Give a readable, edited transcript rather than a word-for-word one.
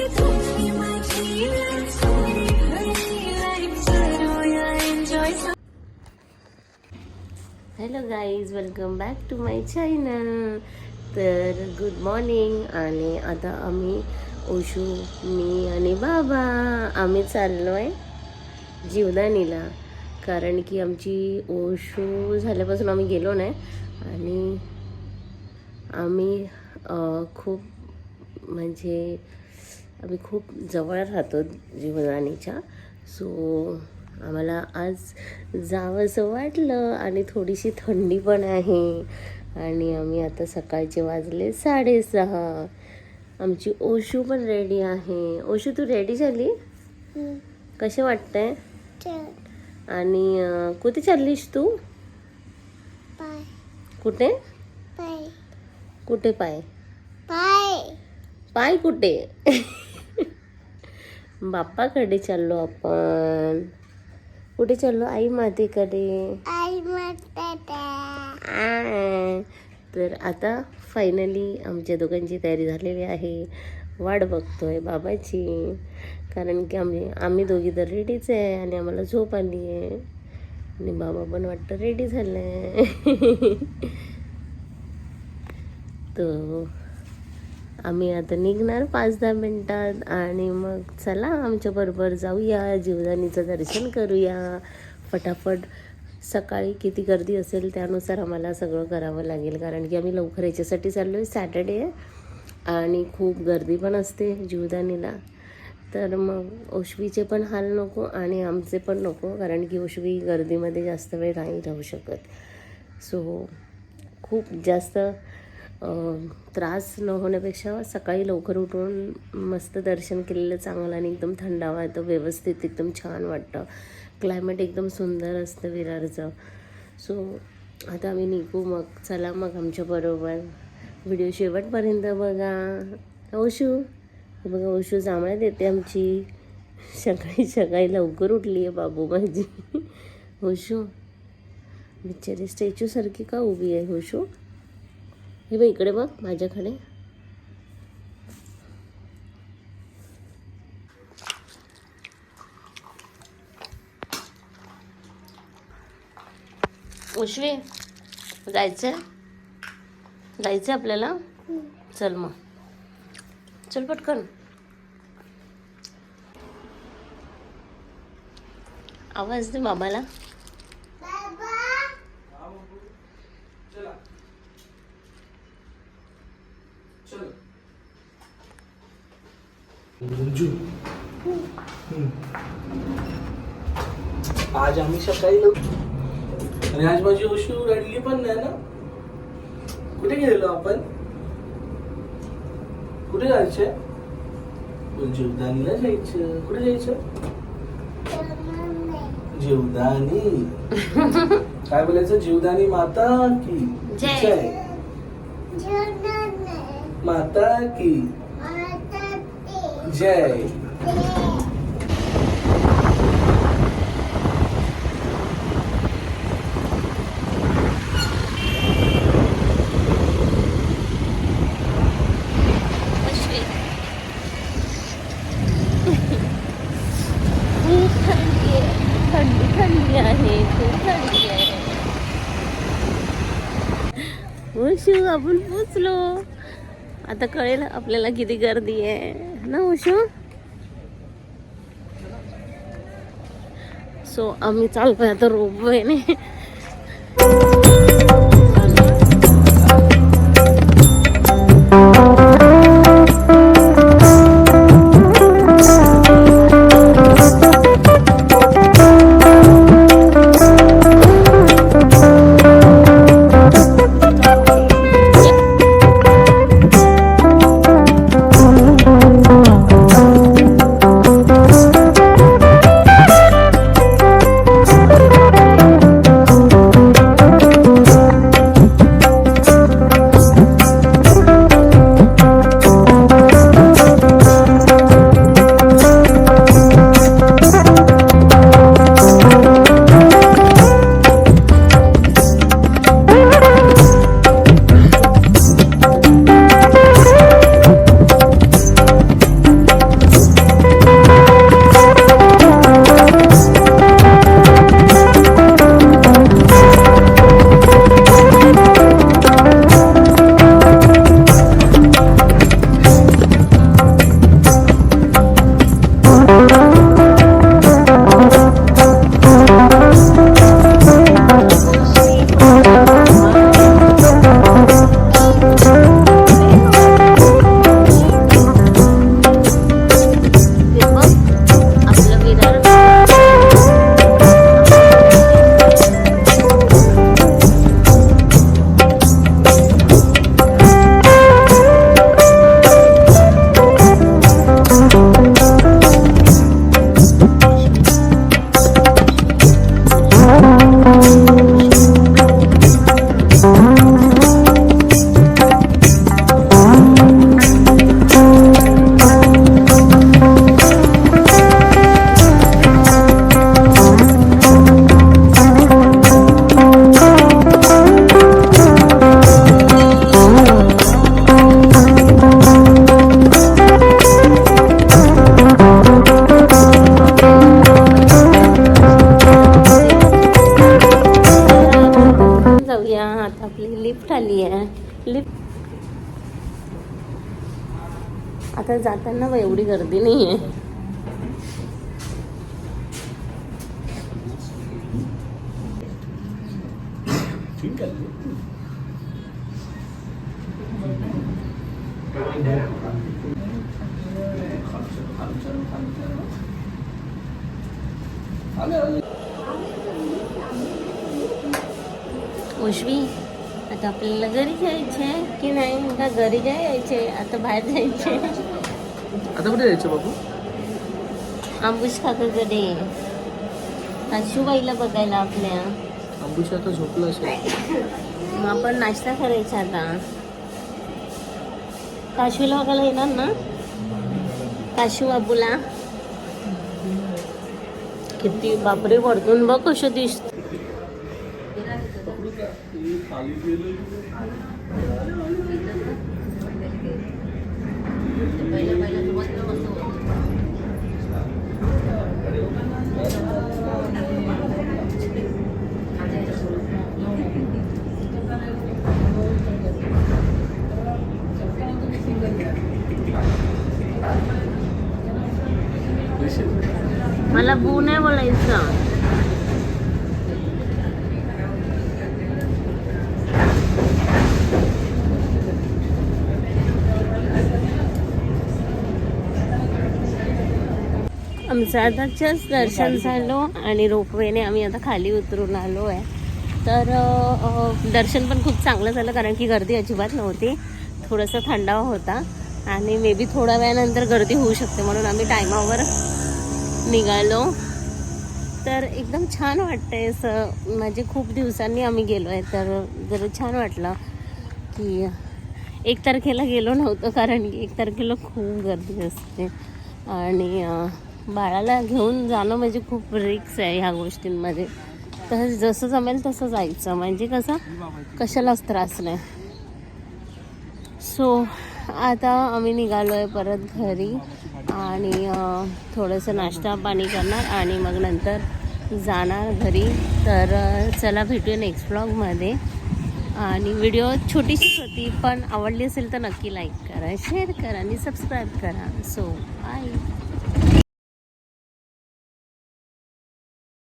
Hello guys, welcome back to my channel. तर good morning. आणि आता आम्ही ओशू, मी आणि बाबा आम्ही चाललो आहे जीवदानीला. कारण की आमची ओशू झाल्यापासून आम्ही गेलो नाही आणि आम्ही खूप म्हणजे आम्ही खूप जवळ राहतो जीवदानीच्या. सो आम्हाला आज जावंसं वाटलं आणि थोडीशी थंडी पण आहे. आणि आम्ही आता सकाळचे वाजले 6:30. आमची ओशू पण रेडी आहे. ओशू, तू रेडी झाली? कसे वाटतंय? आणि कुठे चाललीस तू? कुठे कुठे पाय पाय कुठे? बाप्पाकडे चाललो आपण. कुठे चाललो? आई मातेकडे. तर आता फायनली आमच्या दोघांची तयारी झालेली आहे. वाट बघतोय बाबाची. कारण की आम्ही दोघी तर रेडीच आहे आणि आम्हाला झोप आली आहे आणि बाबा पण वाटतं रेडी झालंय. तर आम्ही आता निघणार 5-10 मिनिटात आणि मग चला आमच्याबरोबर जाऊया, जीवदानीचं दर्शन करूया फटाफट. सकाळी किती गर्दी असेल त्यानुसार आम्हाला सगळं करावं लागेल. कारण की आम्ही लवकर याच्यासाठी चाललो आहे, सॅटर्डे आहे आणि खूप गर्दी पण असते जीवदानीला. तर मग ओशवीचे पण हाल नको आणि आमचे पण नको. कारण की ओशवी गर्दीमध्ये जास्त वेळ नाही राहू शकत. सो खूप जास्त त्रास न होण्यापेक्षा सकाळी लवकर उठून मस्त दर्शन केलेलं चांगलं आणि एकदम थंडावा येतो, व्यवस्थित एकदम छान वाटतं. क्लायमेट एकदम सुंदर असतं विरारचं. सो आता आम्ही निघू. मग चला मग आमच्याबरोबर व्हिडिओ शेवटपर्यंत बघा. ओशू, बघा ओशू जांभळ्या देते आमची. सकाळी लवकर उठली आहे बाबू माझी. ओशू बिचारी स्टॅच्यूसारखी का उभी आहे ओशू? हे बघ इकडे बघ माझ्याकडे. उशवी, जायचं आपल्याला. चल मग, चल पटकन. आवाज दे बाबाला. आज आम्ही सकाळी आणि आज माझी ओशू रडली पण नाही ना. कुठे गेलेलो आपण? कुठे जायचंय? जीवदानीला जायचं. कुठे जायचं? जीवदानी. काय बोलायचं? जीवदानी माता की जय. माता की जय. थंडी आहे, खूप थंडी आहे. ओशू, आपण पोचलो. आता कळेल आपल्याला किती गर्दी आहे ना ओशू. सो आम्ही चालतोय आता रोपवेने. आता जाताना एवढी गर्दी नाही आहे. उश्वी, आता आपल्याला घरी जायचे की नाही? का घरी काय यायचे, आता बाहेर जायचे. आता कुठे जायचं बाबू? आंबूस काकाकडे, आशूबाईला बघायला आपल्या. आंबूशी आता झोपलं असेल. मग आपण नाश्ता करायचा आता. काशूला बघायला येणार ना? काशू बाबूला किती बापरे, वरतून बघ कसं दिसत. मला बू नाही बोलायचं. आमचं आताच दर्शन झालो आणि रोपवेने आम्ही आता खाली उतरून आलो आहे. तर दर्शन पण खूप चांगलं झालं, कारण की गर्दी अजिबात नव्हती. थोडंसं थंडावा होता आणि मे बी थोड्या वेळानंतर गर्दी होऊ शकते, म्हणून आम्ही टायमावर निघालो. तर एकदम छान वाटतंय असं. म्हणजे खूप दिवसांनी आम्ही गेलो आहे, तर जरा छान वाटलं की 1 तारखेला गेलो नव्हतं, कारण की 1 तारखेला खूप गर्दी असते आणि बाळाला घेऊन जाणं म्हणजे खूप रिस्क आहे ह्या गोष्टींमध्ये. तर जसं जमेल तसं जायचं, म्हणजे कसं कशालाच त्रास नाही. सो आता आम्ही निघालो आहे परत घरी आणि थोडंसं नाश्ता पाणी करणार आणि मग नंतर जाणार घरी. तर चला भेटूया नेक्स्ट ब्लॉगमध्ये. आणि व्हिडिओ छोटीशीच होती, पण आवडली असेल तर नक्की लाईक करा, शेअर करा आणि सबस्क्राईब करा. So bye.